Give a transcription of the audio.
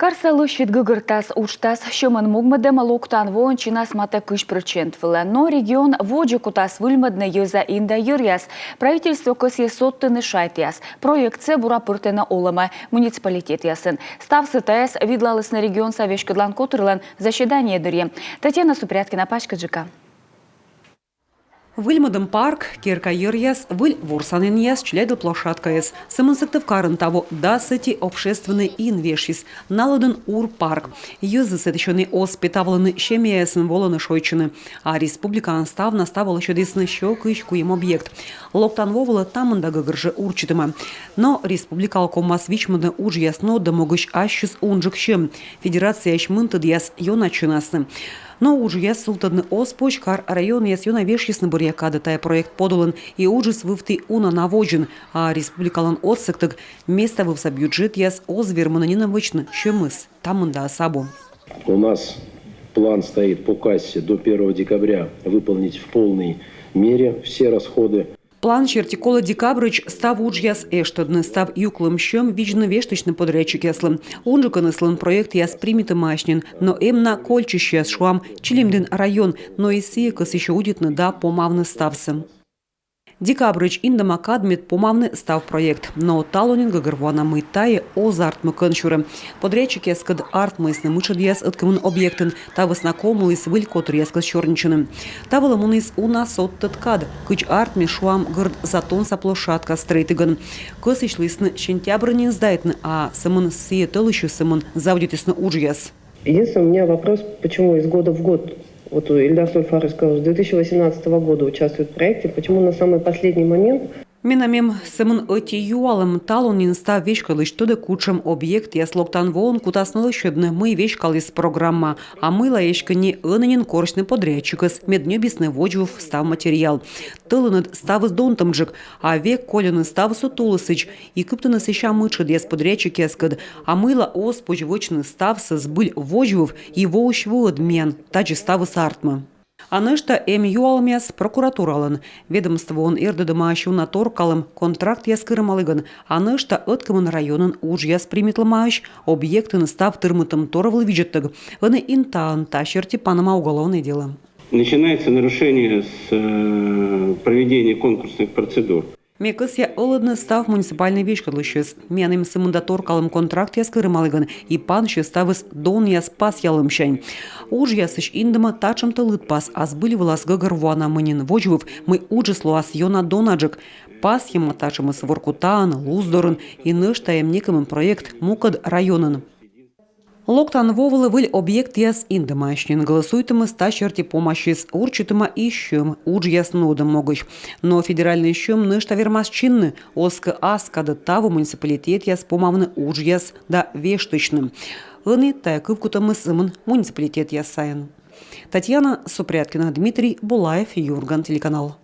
Карсалы щитгыгыртас уштас шымын мугмыдым локтан воон чинас мата күш процент вылы. Но регион воджи кутас выльмыдны юза инда юрьяс. Правительство көсе соттыны шайтяс. Проектсе бура пыртына олымы муниципалитет ясын. Став СТС видлалысны регион совешкыдлан котырлан заседание дырье. Татьяна Супряткина, Пашка ЖК. Выльмадым парк, керка юрьяс, выль ворсанен яс, чляйдыл площадка яс. Сымынсыктыв карын того, да сети общественный инвешис, наладын ур парк. Юзы сетещены оспитавланы щемиясын воланы шойчыны. А республика ставна ставала щодесны щокыч куем объект. Локтан вовала тамында гыгыржы урчитыма. Но республикал комас вичмыды уж ясно да могыч ащыс унжык щем. Федерация ащмынтыд яс ёначынасны. Но уже я султадны оспоч, кар район яс юна вешьесны бурьяка тай проект подолын и ужас вывты уна наводжен, а республикалан отсыктык место вывса бюджет яс озвермана ненавычны, щемыс, тамында осабу. У нас план стоит по кассе до 1 декабря выполнить в полной мере все расходы. План чертикола декабрыч став уджьяс эштадны, став юклым щем вижны вешточны подрядчик яслым. Он же каныслын проект яс примиты мащнин, но эмна кольчищ яс шуам чилимдин район, но и сиекас еще удитны да помавны ставсым. Декабрыч индама кадмит помавны став проект, но талонин гагырвана мытае озарт мыкынчуры. Подрядчик яскад арт мысны мышад яс откамын объектын, та выснакомылыс выль котыр яскад чорничыны. Та валамуныс у нас оттыткад, кыч арт мешуам гырд затон са площадка стрейтыган. Кыс ишлысны сентябрынин сдайтны, а сымын сие тылыщу сымын завдитысны уджьяс. Единственный у меня вопрос, почему из года в год, вот Ильдар Сульфаров сказал, с 2018 года участвует в проекте, почему на самый последний момент... Минамем сымын öti юалым талонин став вешкалыш тоды кучым объект яс локтан воон кутаснулы щедны мы вешкалыс программа, а мы лаешка не ынынин коршны подрядчикас, меднебисны воджув став материал. Тылыныд ставыз донтамджик, а век колюны став сутулысыч, и кыптыны сыща мычыд яс подрядчик яскад, а мыла оспоч вочны ставсы сбыль воджув и воущ воодмен, таджи ставы сартмы. Анышта юалмяс прокуратуралын. Ведомство он эрдыдыма на торкалым контракт яскырымалыгын. Анышта ыткымын районын уж яс примитлымающ объектын став тырмытым торовлы виджеттыг. Ыны интаан тащерти панама уголовное дело. Начинается нарушение с проведения конкурсных процедур. Мекыс я олыдны став муниципальный вешкадлышыз. Меным сымында торкалым контракт яскырымалыгын и паншы ставыз дон яс пас ялымшань. Уж ясыш индыма тачым тылыт пас, аз были влас гагырвуана мынин вожвыв, мы уджыслу ас йона донаджык. Пас ема тачымыз воркутаан, луздорын и ныштаем некамын проект мукад районын. Локтан вовылы выль объект яс индымашнин, голосуйтымы стащерти помощис, урчитыма ищем, уж яснодым могыч. Но федеральный щем нышта вермас чинны, оска аскада таву муниципалитет яс помавны уж яс да вештычным. Ыны тайкывкутымы сымын муниципалитет яс сайын. Татьяна Супряткина, Дмитрий Булаев, Юрган, телеканал.